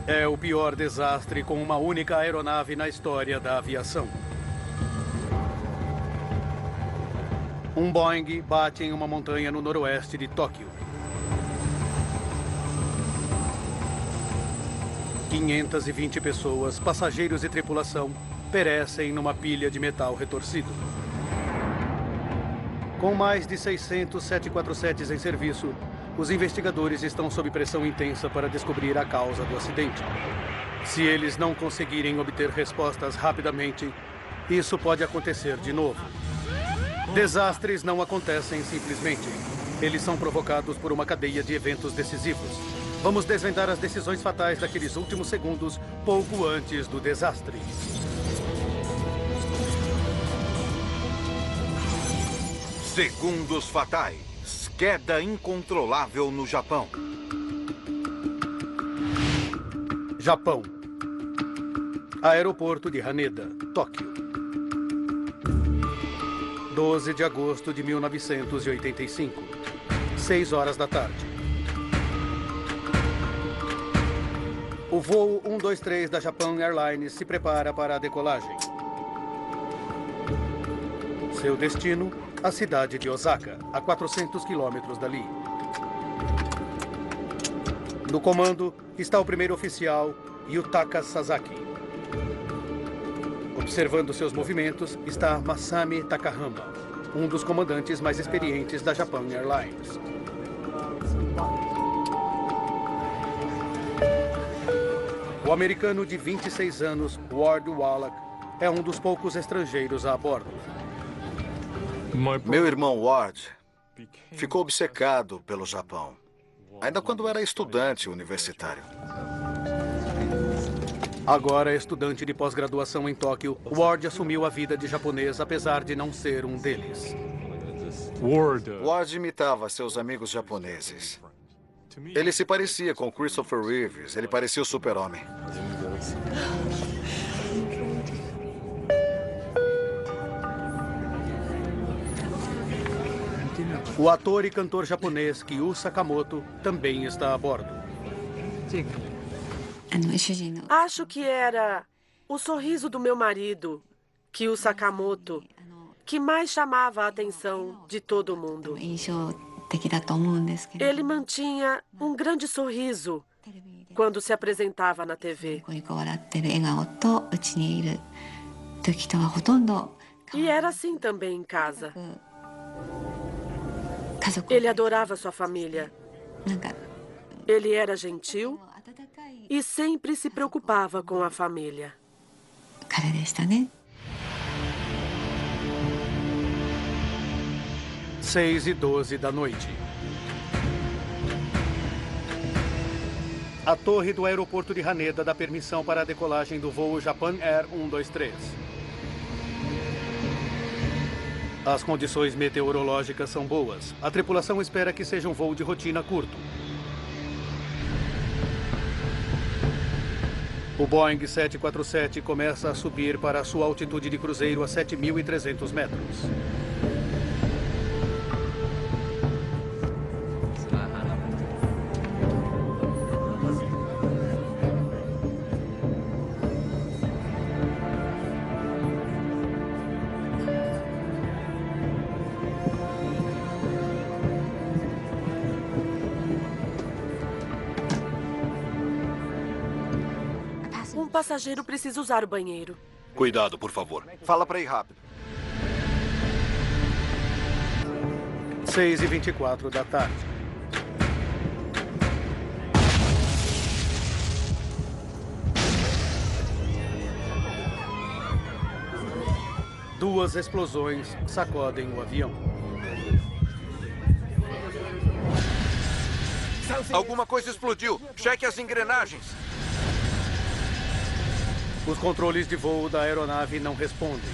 É o pior desastre com uma única aeronave na história da aviação. Um Boeing bate em uma montanha no noroeste de Tóquio. 520 pessoas, passageiros e tripulação, perecem numa pilha de metal retorcido. Com mais de 600 747s em serviço, os investigadores estão sob pressão intensa para descobrir a causa do acidente. Se eles não conseguirem obter respostas rapidamente, isso pode acontecer de novo. Desastres não acontecem simplesmente. Eles são provocados por uma cadeia de eventos decisivos. Vamos desvendar as decisões fatais daqueles últimos segundos, pouco antes do desastre. Segundos fatais. Queda incontrolável no Japão. Japão. Aeroporto de Haneda, Tóquio. 12 de agosto de 1985. 6 horas da tarde. O voo 123 da Japan Airlines se prepara para a decolagem. Seu destino, a cidade de Osaka, a 400 quilômetros dali. No comando está o primeiro oficial, Yutaka Sasaki. Observando seus movimentos está Masami Takahama, um dos comandantes mais experientes da Japan Airlines. O americano de 26 anos, Ward Wallach, é um dos poucos estrangeiros a bordo. Meu irmão Ward ficou obcecado pelo Japão, ainda quando era estudante universitário. Agora estudante de pós-graduação em Tóquio, Ward assumiu a vida de japonês apesar de não ser um deles. Ward imitava seus amigos japoneses. Ele se parecia com Christopher Reeves, ele parecia o super-homem. O ator e cantor japonês Kyu Sakamoto também está a bordo. Acho que era o sorriso do meu marido, Kyu Sakamoto, que mais chamava a atenção de todo mundo. Ele mantinha um grande sorriso quando se apresentava na TV. E era assim também em casa. Ele adorava sua família. Ele era gentil e sempre se preocupava com a família. 6h12 da noite. A torre do aeroporto de Haneda dá permissão para a decolagem do voo Japan Air 123. As condições meteorológicas são boas. A tripulação espera que seja um voo de rotina curto. O Boeing 747 começa a subir para a sua altitude de cruzeiro a 7.300 metros. Um passageiro precisa usar o banheiro. Cuidado, por favor. Fala para ir rápido. 6h24 da tarde. Duas explosões sacodem o avião. Alguma coisa explodiu. Cheque as engrenagens. Os controles de voo da aeronave não respondem.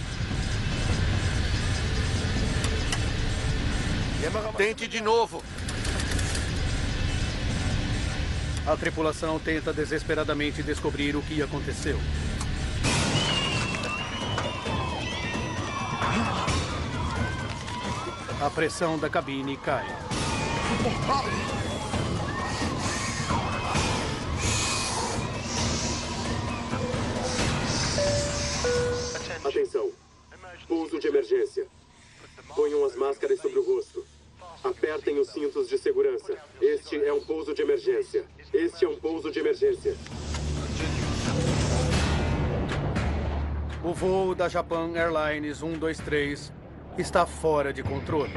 Tente de novo. A tripulação tenta desesperadamente descobrir o que aconteceu. A pressão da cabine cai. Atenção. Pouso de emergência. Ponham as máscaras sobre o rosto. Apertem os cintos de segurança. Este é um pouso de emergência. Este é um pouso de emergência. O voo da Japan Airlines 123 está fora de controle.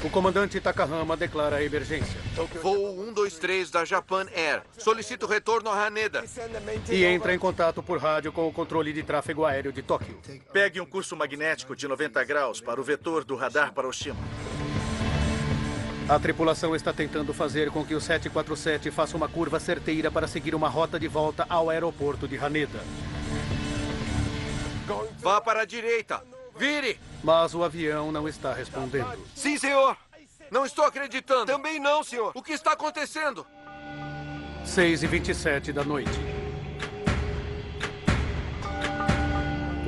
O comandante Takahama declara a emergência. Voo 123 da Japan Air. Solicito retorno a Haneda. E entra em contato por rádio com o controle de tráfego aéreo de Tóquio. Pegue um curso magnético de 90 graus para o vetor do radar para Oshima. A tripulação está tentando fazer com que o 747 faça uma curva certeira para seguir uma rota de volta ao aeroporto de Haneda. Vá para a direita. Vire! Mas o avião não está respondendo. Sim, senhor. Não estou acreditando. Também não, senhor. O que está acontecendo? 6h27 da noite.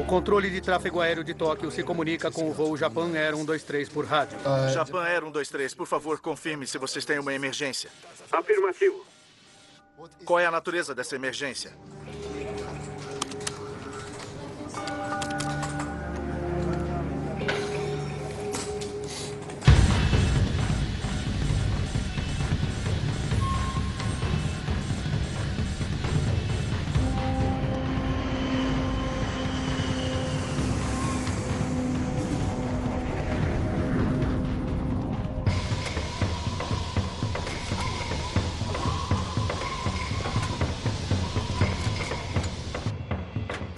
O controle de tráfego aéreo de Tóquio se comunica com o voo Japan Air 123 por rádio. Japan Air 123, por favor, confirme se vocês têm uma emergência. Afirmativo. Qual é a natureza dessa emergência?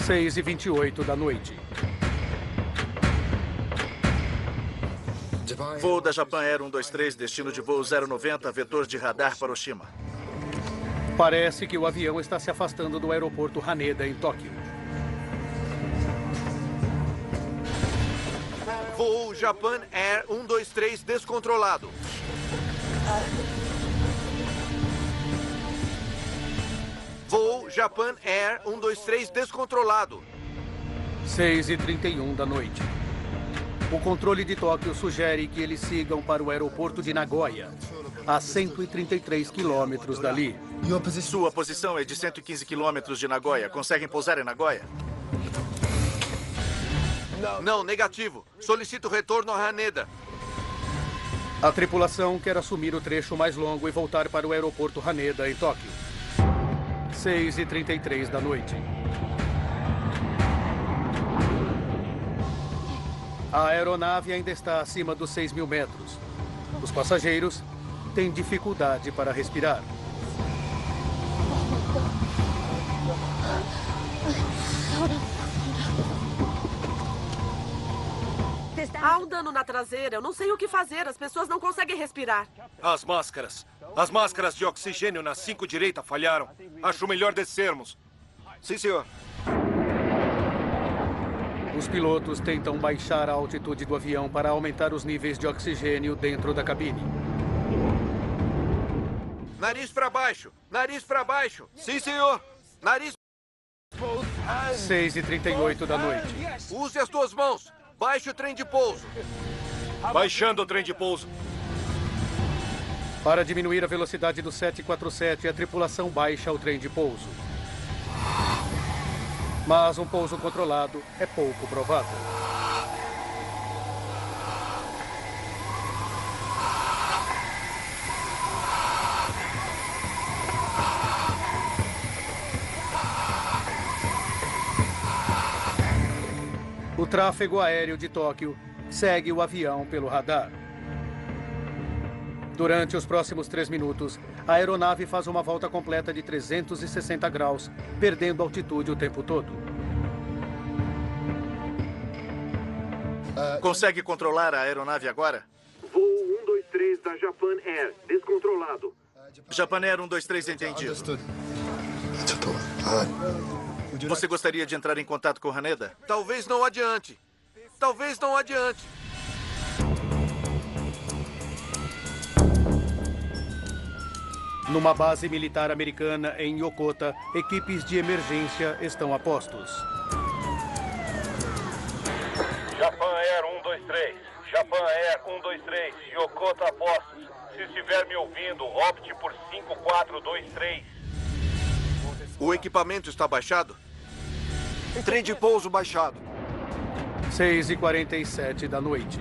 Seis e 28 da noite. Voo da Japan Air 123, destino de voo 090, vetor de radar para Oshima. Parece que o avião está se afastando do aeroporto Haneda, em Tóquio. Voo Japan Air 123 descontrolado. Voo Japan Air 123 descontrolado. 6h31 da noite. O controle de Tóquio sugere que eles sigam para o aeroporto de Nagoya, a 133 quilômetros dali. Sua posição é de 115 quilômetros de Nagoya. Conseguem pousar em Nagoya? Não, negativo. Solicito retorno a Haneda. A tripulação quer assumir o trecho mais longo e voltar para o aeroporto Haneda, em Tóquio. 6h33 da noite. A aeronave ainda está acima dos 6.000 metros. Os passageiros têm dificuldade para respirar. Há um dano na traseira. Eu não sei o que fazer. As pessoas não conseguem respirar. As máscaras. As máscaras de oxigênio na 5 direita falharam. Acho melhor descermos. Sim, senhor. Os pilotos tentam baixar a altitude do avião para aumentar os níveis de oxigênio dentro da cabine. Nariz para baixo. Nariz para baixo. Sim, senhor. Nariz. 6h38 da noite. Use as duas mãos. Baixe o trem de pouso. Baixando o trem de pouso. Para diminuir a velocidade do 747, a tripulação baixa o trem de pouso. Mas um pouso controlado é pouco provável. O tráfego aéreo de Tóquio segue o avião pelo radar. Durante os próximos 3 minutos, a aeronave faz uma volta completa de 360 graus, perdendo altitude o tempo todo. Consegue controlar a aeronave agora? Voo 123 da Japan Air, descontrolado. Japan Air 123, entendido. Você gostaria de entrar em contato com Haneda? Talvez não adiante. Talvez não adiante. Numa base militar americana em Yokota, equipes de emergência estão a postos. Japan Air 123. Japan Air 123. Yokota a postos. Se estiver me ouvindo, opte por 5423. O equipamento está baixado? Trem de pouso baixado. 6h47 da noite.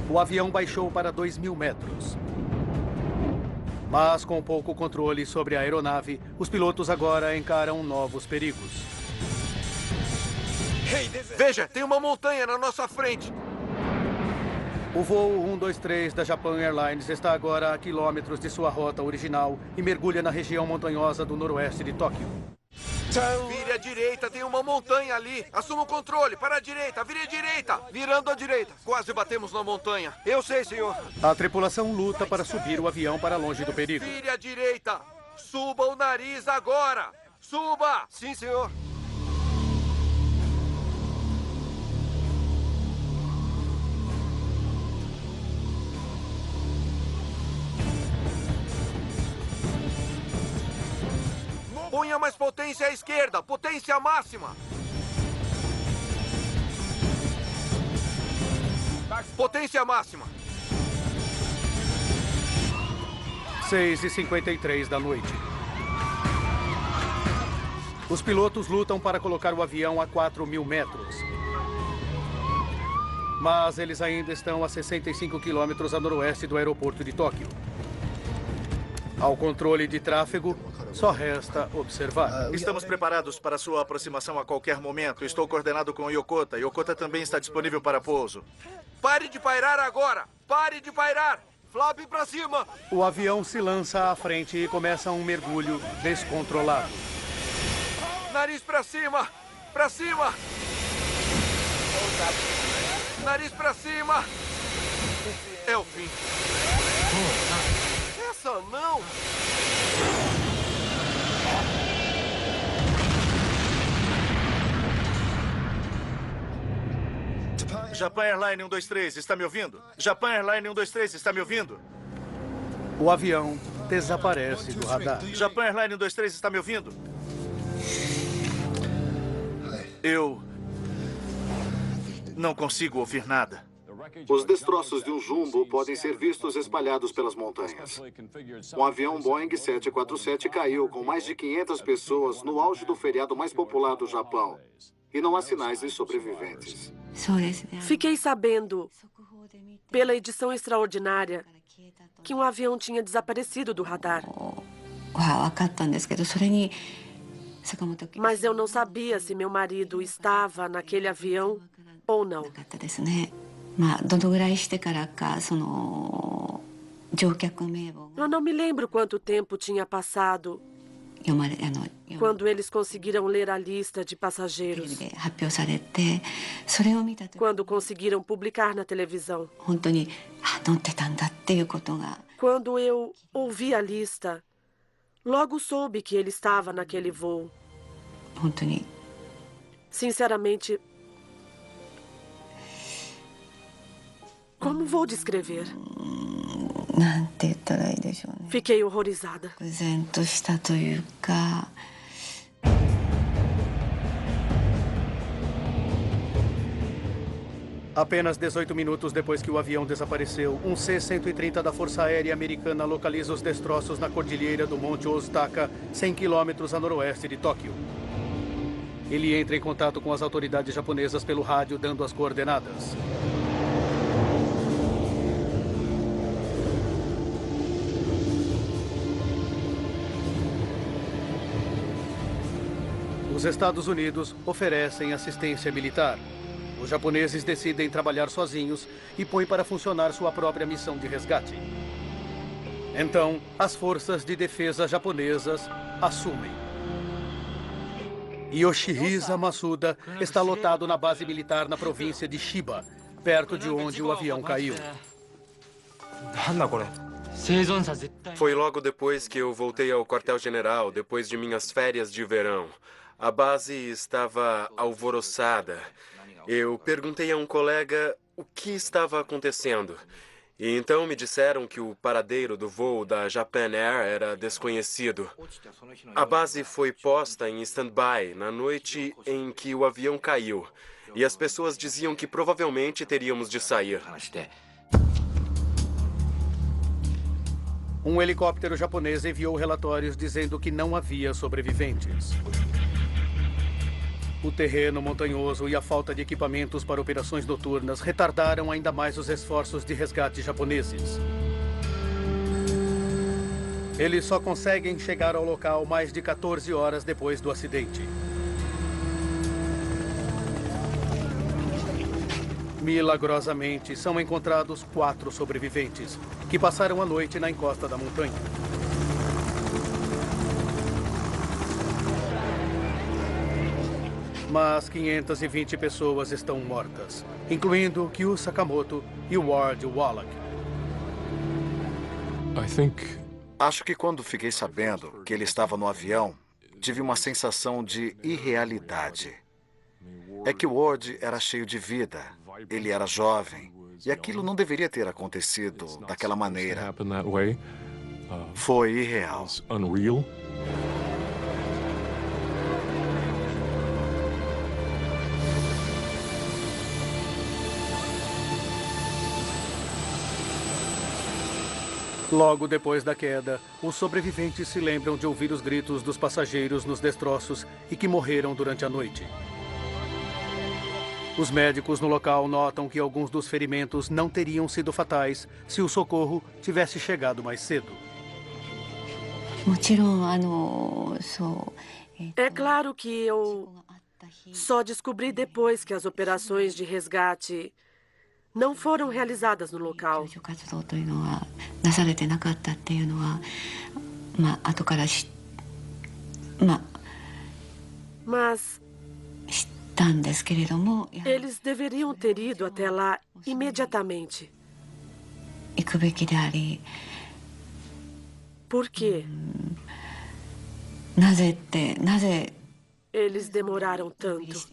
O avião baixou para 2.000 metros. Mas com pouco controle sobre a aeronave, os pilotos agora encaram novos perigos. Veja, tem uma montanha na nossa frente. O voo 123 da Japan Airlines está agora a quilômetros de sua rota original e mergulha na região montanhosa do noroeste de Tóquio. Vire à direita, tem uma montanha ali. Assuma o controle, para a direita, vire à direita. Virando à direita. Quase batemos na montanha. Eu sei, senhor. A tripulação luta para subir o avião para longe do perigo. Vire à direita. Suba o nariz agora. Suba! Sim, senhor. Ponha mais potência à esquerda. Potência máxima. Potência máxima. 6h53 da noite. Os pilotos lutam para colocar o avião a 4.000 metros. Mas eles ainda estão a 65 quilômetros a noroeste do aeroporto de Tóquio. Ao controle de tráfego, só resta observar. Estamos preparados para sua aproximação a qualquer momento. Estou coordenado com o Yokota. Yokota também está disponível para pouso. Pare de pairar agora! Pare de pairar! Flap para cima! O avião se lança à frente e começa um mergulho descontrolado. Nariz para cima! Para cima! Nariz para cima! É o fim. Essa não! Japan Airline 123, está me ouvindo? Japan Airline 123, está me ouvindo? O avião desaparece do radar. Japan Airline 123, está me ouvindo? Eu não consigo ouvir nada. Os destroços de um jumbo podem ser vistos espalhados pelas montanhas. Um avião Boeing 747 caiu com mais de 500 pessoas no auge do feriado mais popular do Japão. E não há sinais de sobreviventes. Fiquei sabendo, pela edição extraordinária, que um avião tinha desaparecido do radar. Mas eu não sabia se meu marido estava naquele avião ou não. Eu não me lembro quanto tempo tinha passado quando eles conseguiram ler a lista de passageiros. Quando conseguiram publicar na televisão. Quando eu ouvi a lista, logo soube que ele estava naquele voo. Sinceramente, como vou descrever? Fiquei horrorizada. Apenas 18 minutos depois que o avião desapareceu, um C-130 da Força Aérea Americana localiza os destroços na cordilheira do Monte Ozutaka, 100 quilômetros a noroeste de Tóquio. Ele entra em contato com as autoridades japonesas pelo rádio, dando as coordenadas. Os Estados Unidos oferecem assistência militar. Os japoneses decidem trabalhar sozinhos e põem para funcionar sua própria missão de resgate. Então, as forças de defesa japonesas assumem. Yoshihisa Masuda está lotado na base militar na província de Chiba, perto de onde o avião caiu. Foi logo depois que eu voltei ao quartel-general, depois de minhas férias de verão. A base estava alvoroçada. Eu perguntei a um colega o que estava acontecendo. E então me disseram que o paradeiro do voo da Japan Air era desconhecido. A base foi posta em stand-by na noite em que o avião caiu. E as pessoas diziam que provavelmente teríamos de sair. Um helicóptero japonês enviou relatórios dizendo que não havia sobreviventes. O terreno montanhoso e a falta de equipamentos para operações noturnas retardaram ainda mais os esforços de resgate japoneses. Eles só conseguem chegar ao local mais de 14 horas depois do acidente. Milagrosamente, são encontrados 4 sobreviventes, que passaram a noite na encosta da montanha. Mas 520 pessoas estão mortas, incluindo Kyu Sakamoto e Ward Wallach. Acho que quando fiquei sabendo que ele estava no avião, tive uma sensação de irrealidade. É que o Ward era cheio de vida, ele era jovem, e aquilo não deveria ter acontecido daquela maneira. Foi irreal. Logo depois da queda, os sobreviventes se lembram de ouvir os gritos dos passageiros nos destroços e que morreram durante a noite. Os médicos no local notam que alguns dos ferimentos não teriam sido fatais se o socorro tivesse chegado mais cedo. É claro que eu só descobri depois que as operações de resgate não foram realizadas no local. Mas eles deveriam ter ido até lá imediatamente. Por quê? Eles demoraram tanto.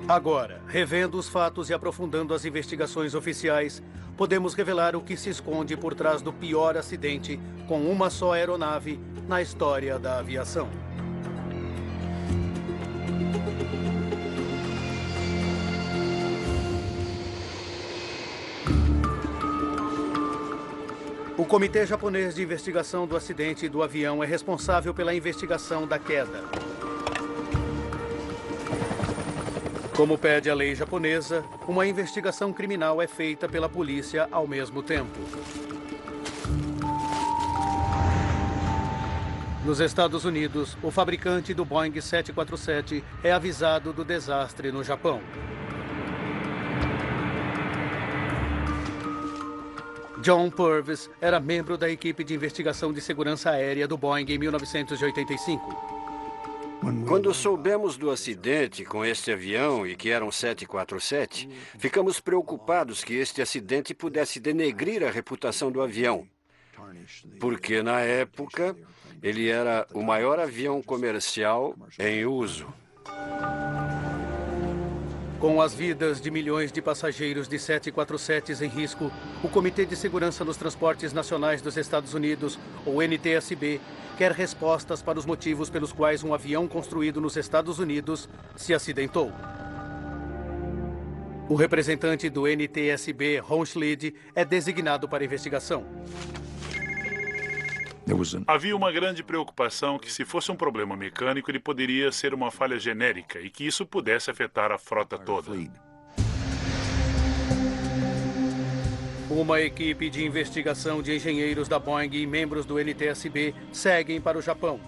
Agora, revendo os fatos e aprofundando as investigações oficiais, podemos revelar o que se esconde por trás do pior acidente com uma só aeronave na história da aviação. O Comitê Japonês de Investigação do Acidente do Avião é responsável pela investigação da queda. Como pede a lei japonesa, uma investigação criminal é feita pela polícia ao mesmo tempo. Nos Estados Unidos, o fabricante do Boeing 747 é avisado do desastre no Japão. John Purvis era membro da equipe de investigação de segurança aérea do Boeing em 1985. Quando soubemos do acidente com este avião e que era um 747, ficamos preocupados que este acidente pudesse denegrir a reputação do avião. Porque, na época, ele era o maior avião comercial em uso. Com as vidas de milhões de passageiros de 747s em risco, o Comitê de Segurança nos Transportes Nacionais dos Estados Unidos, ou NTSB, quer respostas para os motivos pelos quais um avião construído nos Estados Unidos se acidentou. O representante do NTSB, Ron Schlid, é designado para a investigação. Havia uma grande preocupação que, se fosse um problema mecânico, ele poderia ser uma falha genérica e que isso pudesse afetar a frota toda. Uma equipe de investigação de engenheiros da Boeing e membros do NTSB seguem para o Japão.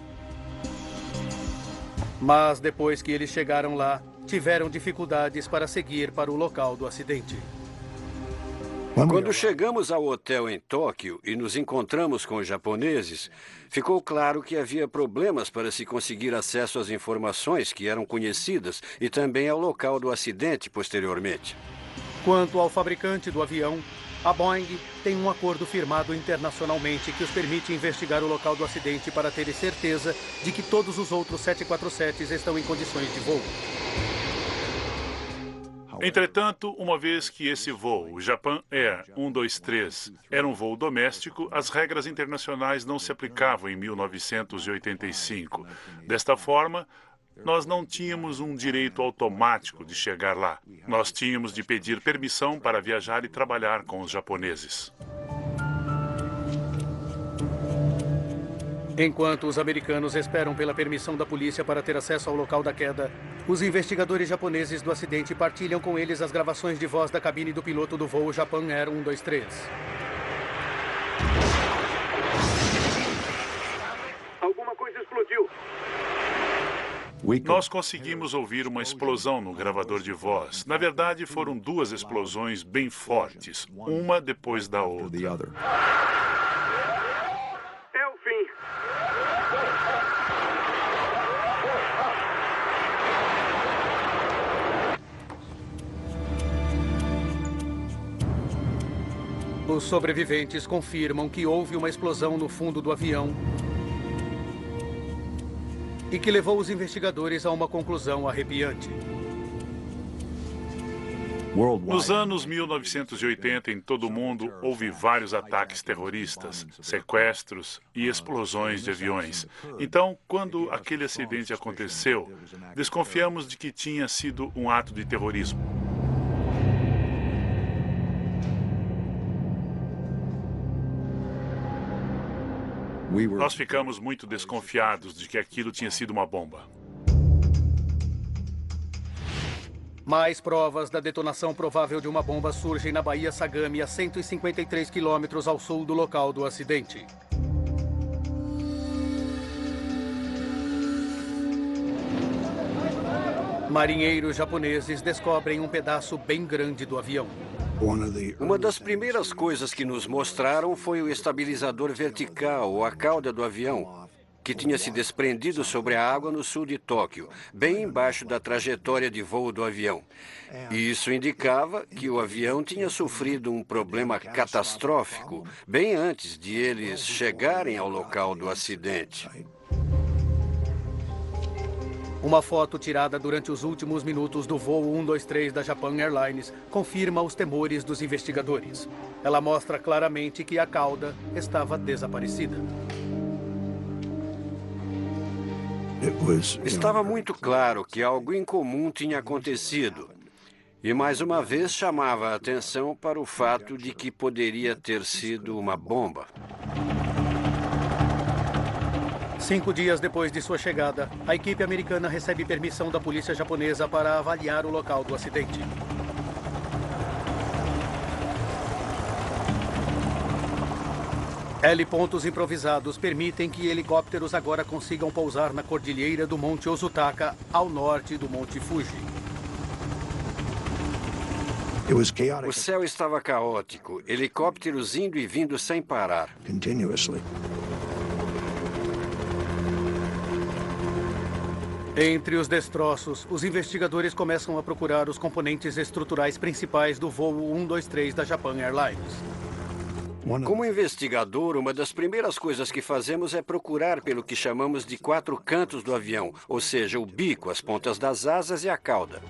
Mas depois que eles chegaram lá, tiveram dificuldades para seguir para o local do acidente. Quando chegamos ao hotel em Tóquio e nos encontramos com os japoneses, ficou claro que havia problemas para se conseguir acesso às informações que eram conhecidas e também ao local do acidente posteriormente. Quanto ao fabricante do avião, a Boeing tem um acordo firmado internacionalmente que os permite investigar o local do acidente para ter certeza de que todos os outros 747s estão em condições de voo. Entretanto, uma vez que esse voo, o Japan Air 123, era um voo doméstico, as regras internacionais não se aplicavam em 1985. Desta forma, Nós não tínhamos um direito automático de chegar lá. Nós tínhamos de pedir permissão para viajar e trabalhar com os japoneses. Enquanto os americanos esperam pela permissão da polícia para ter acesso ao local da queda, os investigadores japoneses do acidente partilham com eles as gravações de voz da cabine do piloto do voo Japan Air 123. Alguma coisa explodiu. Nós conseguimos ouvir uma explosão no gravador de voz. Na verdade, foram duas explosões bem fortes, uma depois da outra. É o fim. Os sobreviventes confirmam que houve uma explosão no fundo do avião e que levou os investigadores a uma conclusão arrepiante. Nos anos 1980, em todo o mundo, houve vários ataques terroristas, sequestros e explosões de aviões. Então, quando aquele acidente aconteceu, desconfiamos de que tinha sido um ato de terrorismo. Nós ficamos muito desconfiados de que aquilo tinha sido uma bomba. Mais provas da detonação provável de uma bomba surgem na Baía Sagami, a 153 quilômetros ao sul do local do acidente. Marinheiros japoneses descobrem um pedaço bem grande do avião. Uma das primeiras coisas que nos mostraram foi o estabilizador vertical, ou a cauda do avião, que tinha se desprendido sobre a água no sul de Tóquio, bem embaixo da trajetória de voo do avião. E isso indicava que o avião tinha sofrido um problema catastrófico bem antes de eles chegarem ao local do acidente. Uma foto tirada durante os últimos minutos do voo 123 da Japan Airlines confirma os temores dos investigadores. Ela mostra claramente que a cauda estava desaparecida. Estava muito claro que algo incomum tinha acontecido. E mais uma vez chamava a atenção para o fato de que poderia ter sido uma bomba. 5 dias depois de sua chegada, a equipe americana recebe permissão da polícia japonesa para avaliar o local do acidente. Helipontos improvisados permitem que helicópteros agora consigam pousar na cordilheira do Monte Ozutaka, ao norte do Monte Fuji. O céu estava caótico, helicópteros indo e vindo sem parar. Entre os destroços, os investigadores começam a procurar os componentes estruturais principais do voo 123 da Japan Airlines. Como investigador, uma das primeiras coisas que fazemos é procurar pelo que chamamos de 4 cantos do avião, ou seja, o bico, as pontas das asas e a cauda.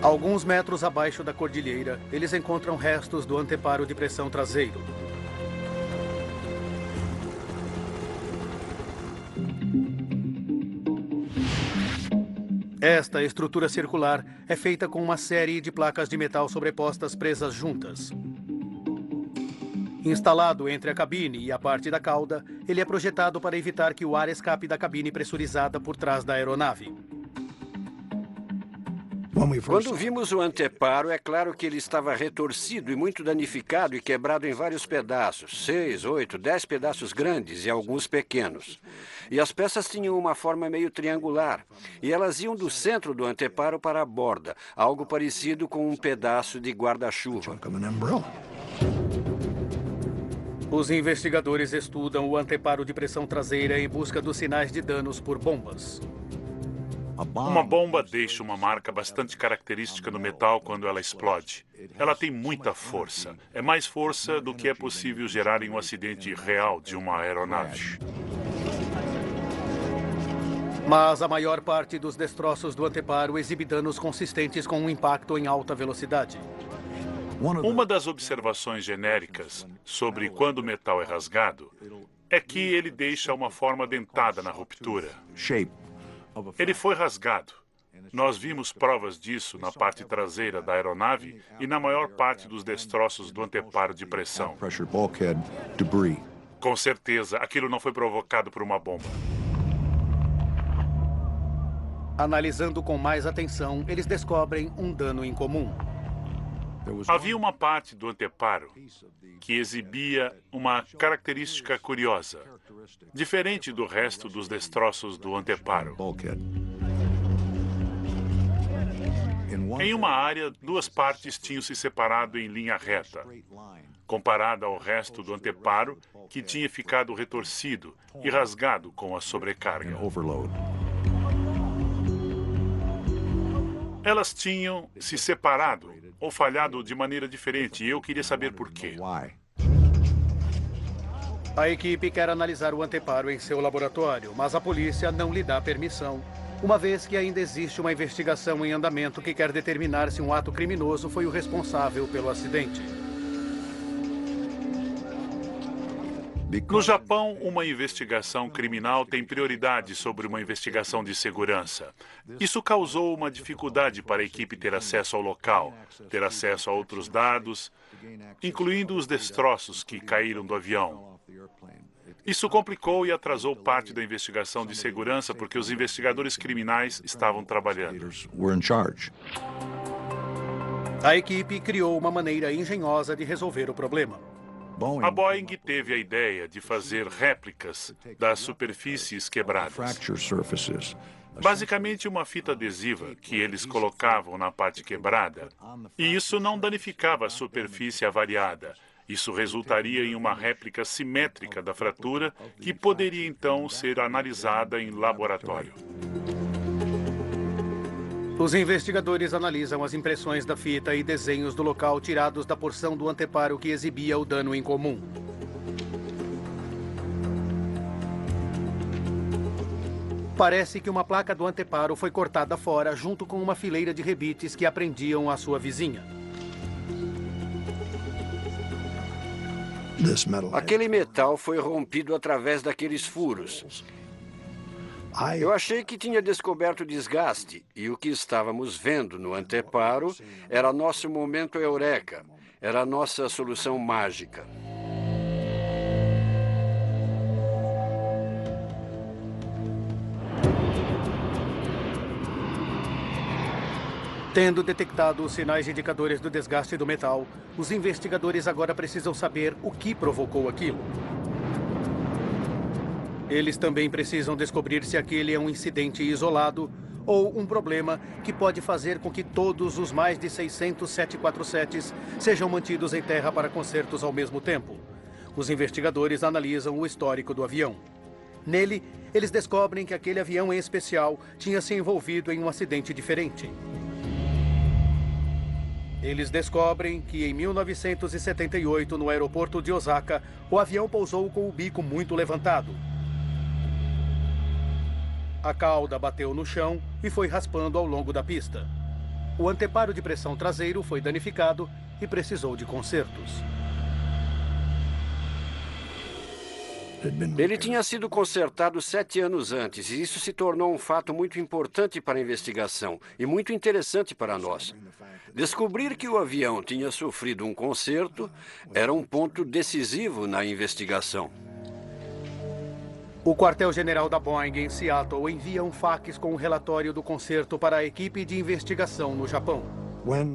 Alguns metros abaixo da cordilheira, eles encontram restos do anteparo de pressão traseiro. Esta estrutura circular é feita com uma série de placas de metal sobrepostas presas juntas. Instalado entre a cabine e a parte da cauda, ele é projetado para evitar que o ar escape da cabine pressurizada por trás da aeronave. Quando vimos o anteparo, é claro que ele estava retorcido e muito danificado e quebrado em vários pedaços, 6, 8, 10 pedaços grandes e alguns pequenos. E as peças tinham uma forma meio triangular, e elas iam do centro do anteparo para a borda, algo parecido com um pedaço de guarda-chuva. Os investigadores estudam o anteparo de pressão traseira em busca dos sinais de danos por bombas. Uma bomba deixa uma marca bastante característica no metal quando ela explode. Ela tem muita força. É mais força do que é possível gerar em um acidente real de uma aeronave. Mas a maior parte dos destroços do anteparo exibe danos consistentes com um impacto em alta velocidade. Uma das observações genéricas sobre quando o metal é rasgado é que ele deixa uma forma dentada na ruptura. Ele foi rasgado. Nós vimos provas disso na parte traseira da aeronave e na maior parte dos destroços do anteparo de pressão. Com certeza, aquilo não foi provocado por uma bomba. Analisando com mais atenção, eles descobrem um dano incomum. Havia uma parte do anteparo que exibia uma característica curiosa, diferente do resto dos destroços do anteparo. Em uma área, duas partes tinham se separado em linha reta, comparada ao resto do anteparo, que tinha ficado retorcido e rasgado com a sobrecarga. Elas tinham se separado ou falhado de maneira diferente, e eu queria saber por quê. A equipe quer analisar o anteparo em seu laboratório, mas a polícia não lhe dá permissão, uma vez que ainda existe uma investigação em andamento que quer determinar se um ato criminoso foi o responsável pelo acidente. No Japão, uma investigação criminal tem prioridade sobre uma investigação de segurança. Isso causou uma dificuldade para a equipe ter acesso ao local, ter acesso a outros dados, incluindo os destroços que caíram do avião. Isso complicou e atrasou parte da investigação de segurança porque os investigadores criminais estavam trabalhando. A equipe criou uma maneira engenhosa de resolver o problema. A Boeing teve a ideia de fazer réplicas das superfícies quebradas. Basicamente uma fita adesiva que eles colocavam na parte quebrada. E isso não danificava a superfície avariada. Isso resultaria em uma réplica simétrica da fratura que poderia então ser analisada em laboratório. Os investigadores analisam as impressões da fita e desenhos do local tirados da porção do anteparo que exibia o dano incomum. Parece que uma placa do anteparo foi cortada fora junto com uma fileira de rebites que prendiam a sua vizinha. Aquele metal foi rompido através daqueles furos. Eu achei que tinha descoberto desgaste, e o que estávamos vendo no anteparo era nosso momento eureka, era a nossa solução mágica. Tendo detectado os sinais indicadores do desgaste do metal, os investigadores agora precisam saber o que provocou aquilo. Eles também precisam descobrir se aquele é um incidente isolado ou um problema que pode fazer com que todos os mais de 600 747s sejam mantidos em terra para consertos ao mesmo tempo. Os investigadores analisam o histórico do avião. Nele, eles descobrem que aquele avião em especial tinha se envolvido em um acidente diferente. Eles descobrem que em 1978, no aeroporto de Osaka, o avião pousou com o bico muito levantado. A cauda bateu no chão e foi raspando ao longo da pista. O anteparo de pressão traseiro foi danificado e precisou de consertos. Ele tinha sido consertado 7 anos antes, e isso se tornou um fato muito importante para a investigação e muito interessante para nós. Descobrir que o avião tinha sofrido um conserto era um ponto decisivo na investigação. O quartel-general da Boeing em Seattle envia um fax com um relatório do conserto para a equipe de investigação no Japão.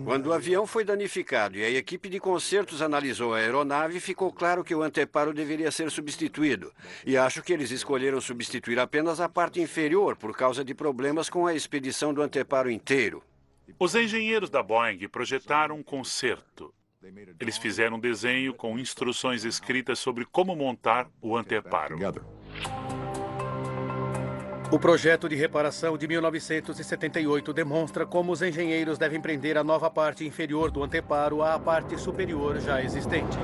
Quando o avião foi danificado e a equipe de consertos analisou a aeronave, ficou claro que o anteparo deveria ser substituído. E acho que eles escolheram substituir apenas a parte inferior por causa de problemas com a expedição do anteparo inteiro. Os engenheiros da Boeing projetaram um conserto. Eles fizeram um desenho com instruções escritas sobre como montar o anteparo. O projeto de reparação de 1978 demonstra como os engenheiros devem prender a nova parte inferior do anteparo à parte superior já existente.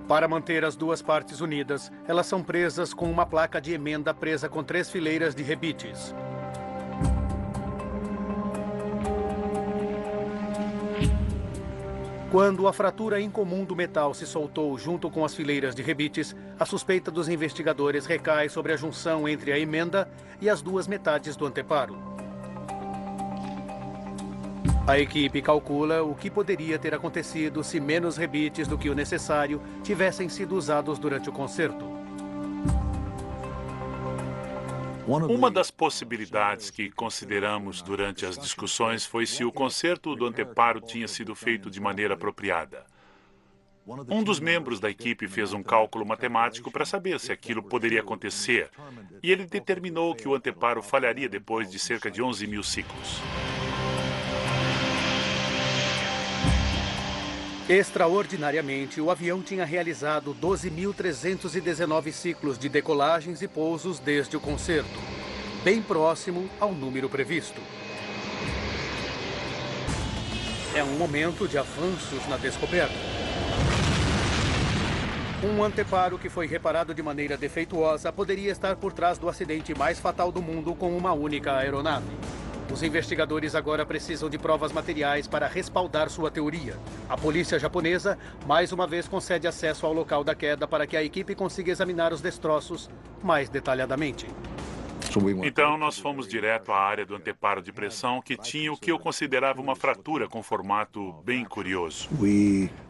Para manter as duas partes unidas, elas são presas com uma placa de emenda presa com 3 fileiras de rebites. Quando a fratura incomum do metal se soltou junto com as fileiras de rebites, a suspeita dos investigadores recai sobre a junção entre a emenda e as duas metades do anteparo. A equipe calcula o que poderia ter acontecido se menos rebites do que o necessário tivessem sido usados durante o concerto. Uma das possibilidades que consideramos durante as discussões foi se o conserto do anteparo tinha sido feito de maneira apropriada. Um dos membros da equipe fez um cálculo matemático para saber se aquilo poderia acontecer, e ele determinou que o anteparo falharia depois de cerca de 11 mil ciclos. Extraordinariamente, o avião tinha realizado 12.319 ciclos de decolagens e pousos desde o concerto, bem próximo ao número previsto. É um momento de avanços na descoberta. Um anteparo que foi reparado de maneira defeituosa poderia estar por trás do acidente mais fatal do mundo com uma única aeronave. Os investigadores agora precisam de provas materiais para respaldar sua teoria. A polícia japonesa, mais uma vez, concede acesso ao local da queda para que a equipe consiga examinar os destroços mais detalhadamente. Então, nós fomos direto à área do anteparo de pressão, que tinha o que eu considerava uma fratura com formato bem curioso.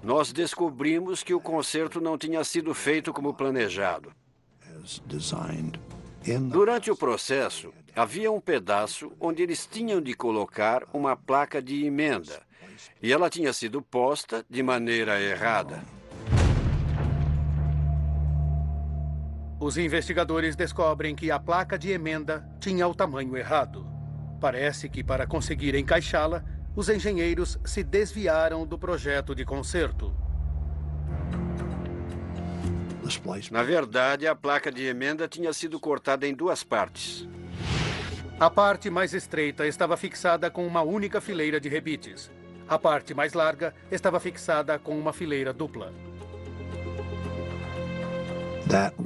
Nós descobrimos que o conserto não tinha sido feito como planejado. Durante o processo, havia um pedaço onde eles tinham de colocar uma placa de emenda, e ela tinha sido posta de maneira errada. Os investigadores descobrem que a placa de emenda tinha o tamanho errado. Parece que, para conseguir encaixá-la, os engenheiros se desviaram do projeto de conserto. Na verdade, a placa de emenda tinha sido cortada em duas partes. A parte mais estreita estava fixada com uma única fileira de rebites. A parte mais larga estava fixada com uma fileira dupla.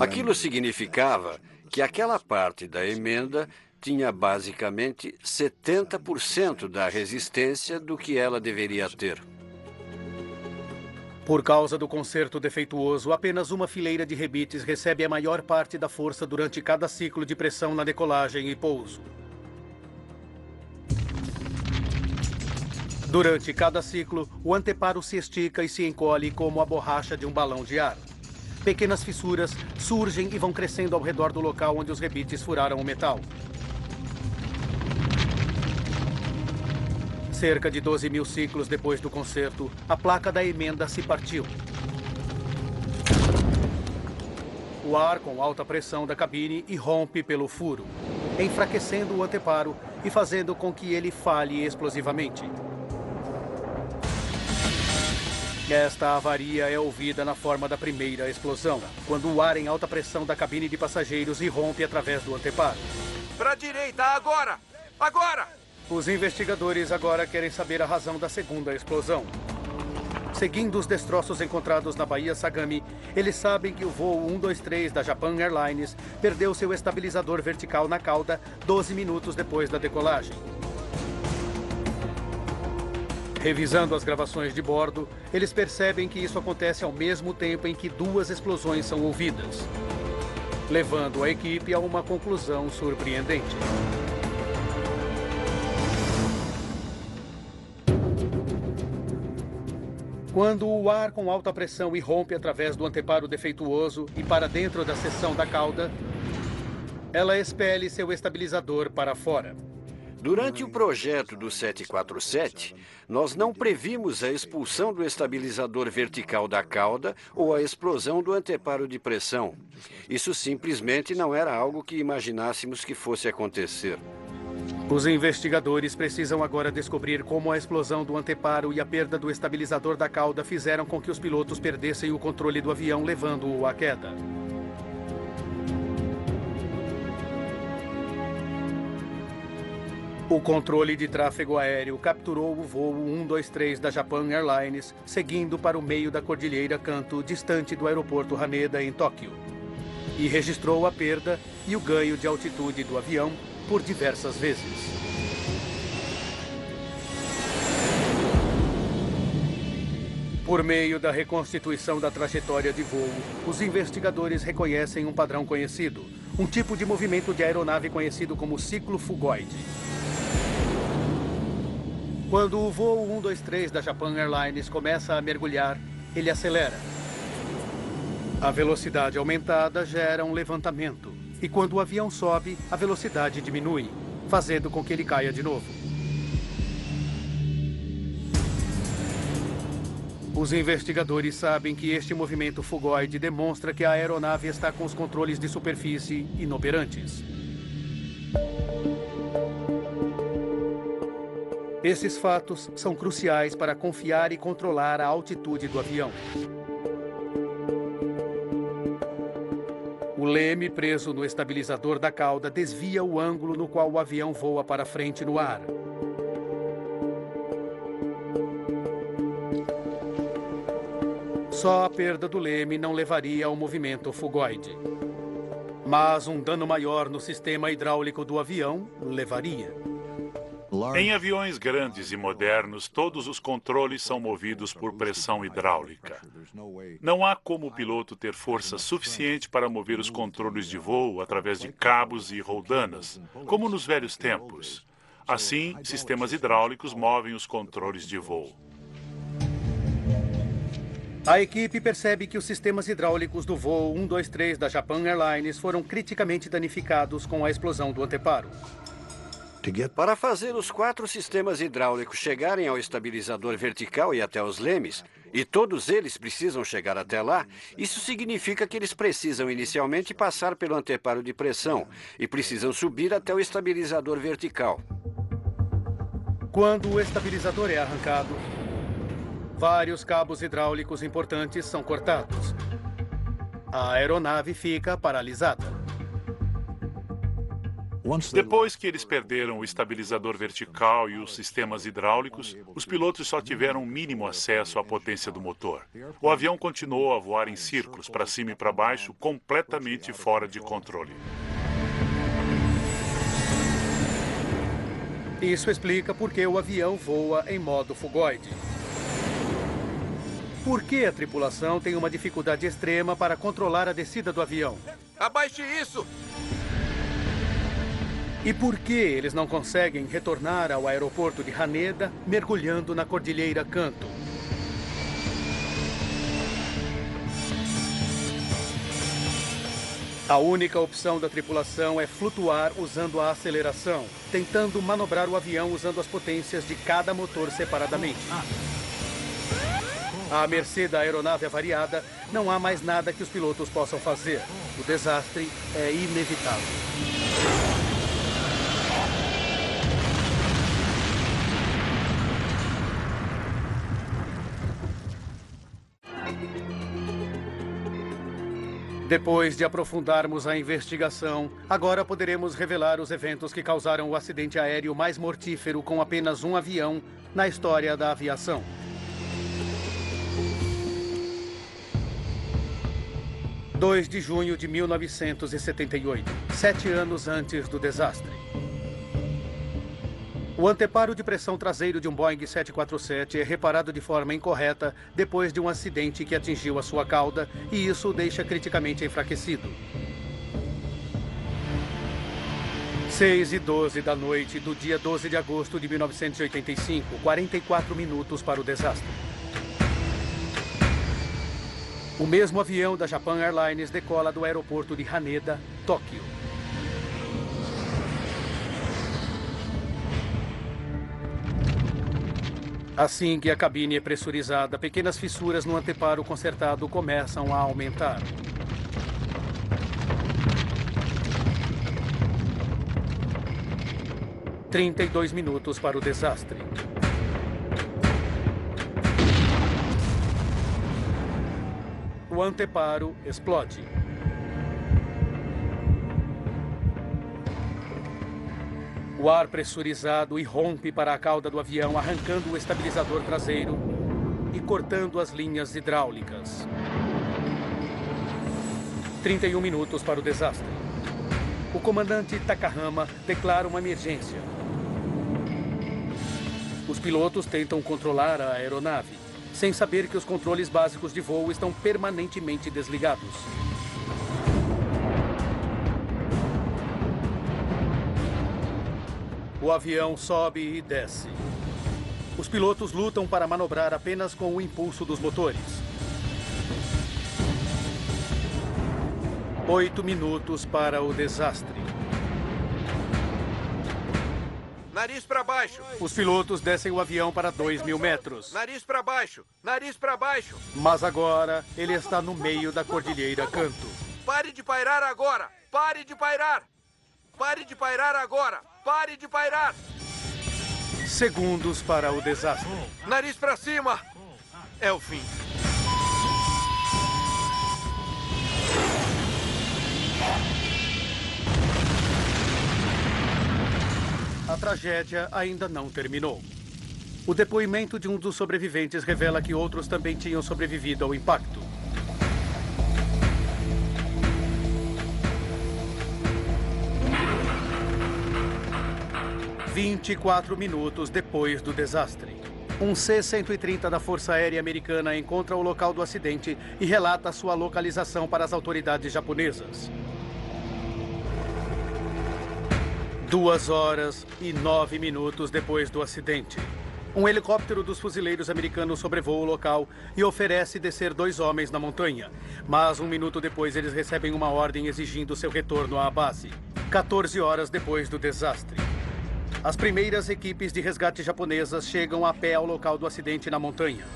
Aquilo significava que aquela parte da emenda tinha basicamente 70% da resistência do que ela deveria ter. Por causa do conserto defeituoso, apenas uma fileira de rebites recebe a maior parte da força durante cada ciclo de pressão na decolagem e pouso. Durante cada ciclo, o anteparo se estica e se encolhe como a borracha de um balão de ar. Pequenas fissuras surgem e vão crescendo ao redor do local onde os rebites furaram o metal. Cerca de 12 mil ciclos depois do concerto, a placa da emenda se partiu. O ar com alta pressão da cabine irrompe pelo furo, enfraquecendo o anteparo e fazendo com que ele falhe explosivamente. Esta avaria é ouvida na forma da primeira explosão, quando o ar em alta pressão da cabine de passageiros irrompe através do anteparo. Para a direita, agora! Agora! Os investigadores agora querem saber a razão da segunda explosão. Seguindo os destroços encontrados na Baía Sagami, eles sabem que o voo 123 da Japan Airlines perdeu seu estabilizador vertical na cauda 12 minutos depois da decolagem. Revisando as gravações de bordo, eles percebem que isso acontece ao mesmo tempo em que duas explosões são ouvidas, levando a equipe a uma conclusão surpreendente. Quando o ar com alta pressão irrompe através do anteparo defeituoso e para dentro da seção da cauda, ela expele seu estabilizador para fora. Durante o projeto do 747, nós não previmos a expulsão do estabilizador vertical da cauda ou a explosão do anteparo de pressão. Isso simplesmente não era algo que imaginássemos que fosse acontecer. Os investigadores precisam agora descobrir como a explosão do anteparo e a perda do estabilizador da cauda fizeram com que os pilotos perdessem o controle do avião, levando-o à queda. O controle de tráfego aéreo capturou o voo 123 da Japan Airlines, seguindo para o meio da Cordilheira Kanto, distante do aeroporto Haneda, em Tóquio, e registrou a perda e o ganho de altitude do avião por diversas vezes. Por meio da reconstituição da trajetória de voo, os investigadores reconhecem um padrão conhecido, um tipo de movimento de aeronave conhecido como ciclo fugoide. Quando o voo 123 da Japan Airlines começa a mergulhar, ele acelera. A velocidade aumentada gera um levantamento, e quando o avião sobe, a velocidade diminui, fazendo com que ele caia de novo. Os investigadores sabem que este movimento fugoide demonstra que a aeronave está com os controles de superfície inoperantes. Esses fatos são cruciais para confiar e controlar a altitude do avião. O leme preso no estabilizador da cauda desvia o ângulo no qual o avião voa para frente no ar. Só a perda do leme não levaria ao movimento fugoide. Mas um dano maior no sistema hidráulico do avião levaria. Em aviões grandes e modernos, todos os controles são movidos por pressão hidráulica. Não há como o piloto ter força suficiente para mover os controles de voo através de cabos e roldanas, como nos velhos tempos. Assim, sistemas hidráulicos movem os controles de voo. A equipe percebe que os sistemas hidráulicos do voo 123 da Japan Airlines foram criticamente danificados com a explosão do anteparo. Para fazer os 4 sistemas hidráulicos chegarem ao estabilizador vertical e até os lemes, e todos eles precisam chegar até lá, isso significa que eles precisam inicialmente passar pelo anteparo de pressão e precisam subir até o estabilizador vertical. Quando o estabilizador é arrancado, vários cabos hidráulicos importantes são cortados. A aeronave fica paralisada. Depois que eles perderam o estabilizador vertical e os sistemas hidráulicos, os pilotos só tiveram um mínimo acesso à potência do motor. O avião continuou a voar em círculos, para cima e para baixo, completamente fora de controle. Isso explica por que o avião voa em modo fugoide. Por que a tripulação tem uma dificuldade extrema para controlar a descida do avião? Abaixe isso! E por que eles não conseguem retornar ao aeroporto de Haneda mergulhando na Cordilheira Kanto? A única opção da tripulação é flutuar usando a aceleração, tentando manobrar o avião usando as potências de cada motor separadamente. À mercê da aeronave avariada, não há mais nada que os pilotos possam fazer. O desastre é inevitável. Depois de aprofundarmos a investigação, agora poderemos revelar os eventos que causaram o acidente aéreo mais mortífero com apenas um avião na história da aviação. 2 de junho de 1978, 7 anos antes do desastre. O anteparo de pressão traseiro de um Boeing 747 é reparado de forma incorreta depois de um acidente que atingiu a sua cauda e isso o deixa criticamente enfraquecido. 6h12 da noite do dia 12 de agosto de 1985, 44 minutos para o desastre. O mesmo avião da Japan Airlines decola do aeroporto de Haneda, Tóquio. Assim que a cabine é pressurizada, pequenas fissuras no anteparo consertado começam a aumentar. – 32 minutos para o desastre. O anteparo explode. O ar pressurizado irrompe para a cauda do avião, arrancando o estabilizador traseiro e cortando as linhas hidráulicas. 31 minutos para o desastre. O comandante Takahama declara uma emergência. Os pilotos tentam controlar a aeronave. sem saber que os controles básicos de voo estão permanentemente desligados. O avião sobe e desce. Os pilotos lutam para manobrar apenas com o impulso dos motores. 8 minutos para o desastre. Nariz para baixo. Os pilotos descem o avião para 2.000 metros. Nariz para baixo. Nariz para baixo. Mas agora ele está no meio da Cordilheira Canto. Pare de pairar agora. Pare de pairar. Pare de pairar agora. Pare de pairar. Segundos para o desastre. Nariz para cima. É o fim. A tragédia ainda não terminou. O depoimento de um dos sobreviventes revela que outros também tinham sobrevivido ao impacto. – 24 minutos depois do desastre. Um C-130 da Força Aérea Americana encontra o local do acidente e relata sua localização para as autoridades japonesas. 2 horas e 9 minutos depois do acidente. Um helicóptero dos fuzileiros americanos sobrevoa o local e oferece descer 2 homens na montanha. Mas 1 minuto depois eles recebem uma ordem exigindo seu retorno à base. 14 horas depois do desastre. As primeiras equipes de resgate japonesas chegam a pé ao local do acidente na montanha.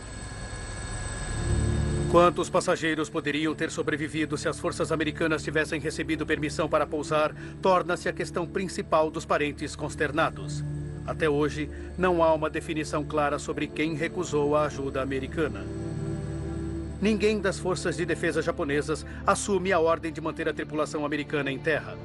Quantos passageiros poderiam ter sobrevivido se as forças americanas tivessem recebido permissão para pousar, torna-se a questão principal dos parentes consternados. Até hoje, não há uma definição clara sobre quem recusou a ajuda americana. Ninguém das forças de defesa japonesas assume a ordem de manter a tripulação americana em terra.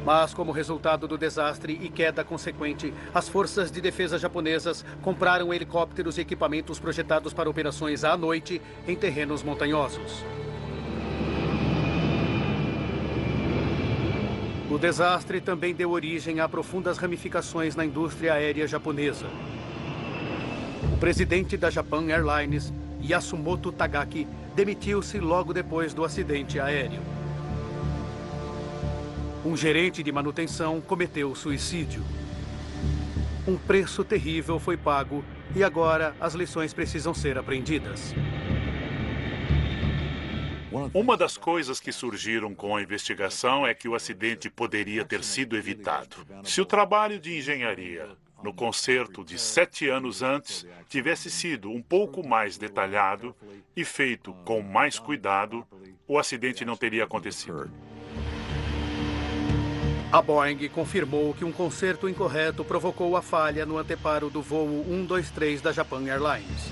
Mas, como resultado do desastre e queda consequente, as forças de defesa japonesas compraram helicópteros e equipamentos projetados para operações à noite em terrenos montanhosos. O desastre também deu origem a profundas ramificações na indústria aérea japonesa. O presidente da Japan Airlines, Yasumoto Tagaki, demitiu-se logo depois do acidente aéreo. Um gerente de manutenção cometeu suicídio. Um preço terrível foi pago e agora as lições precisam ser aprendidas. Uma das coisas que surgiram com a investigação é que o acidente poderia ter sido evitado. Se o trabalho de engenharia no concerto de 7 anos antes tivesse sido um pouco mais detalhado e feito com mais cuidado, o acidente não teria acontecido. A Boeing confirmou que um conserto incorreto provocou a falha no anteparo do voo 123 da Japan Airlines.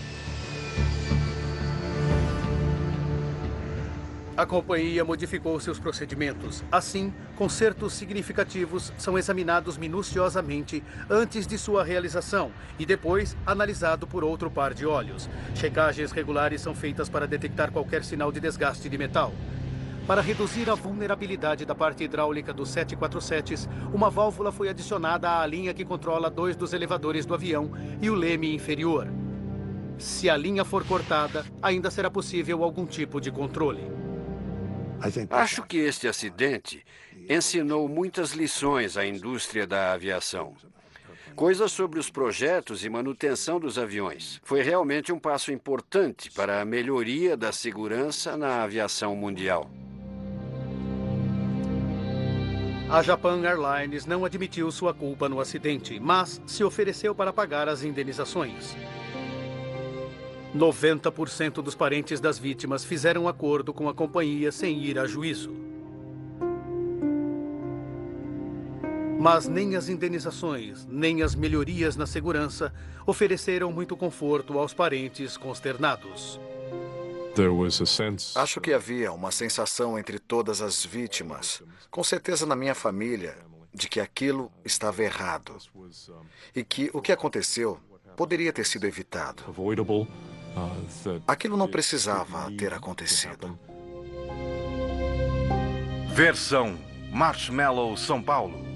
A companhia modificou seus procedimentos. Assim, consertos significativos são examinados minuciosamente antes de sua realização e depois analisado por outro par de olhos. Checagens regulares são feitas para detectar qualquer sinal de desgaste de metal. Para reduzir a vulnerabilidade da parte hidráulica dos 747s, uma válvula foi adicionada à linha que controla 2 dos elevadores do avião e o leme inferior. Se a linha for cortada, ainda será possível algum tipo de controle. Acho que este acidente ensinou muitas lições à indústria da aviação. Coisas sobre os projetos e manutenção dos aviões. Foi realmente um passo importante para a melhoria da segurança na aviação mundial. A Japan Airlines não admitiu sua culpa no acidente, mas se ofereceu para pagar as indenizações. 90% dos parentes das vítimas fizeram acordo com a companhia sem ir a juízo. Mas nem as indenizações, nem as melhorias na segurança ofereceram muito conforto aos parentes consternados. Acho que havia uma sensação entre todas as vítimas, com certeza na minha família, de que aquilo estava errado e que o que aconteceu poderia ter sido evitado. Aquilo não precisava ter acontecido. Versão Marshmallow São Paulo.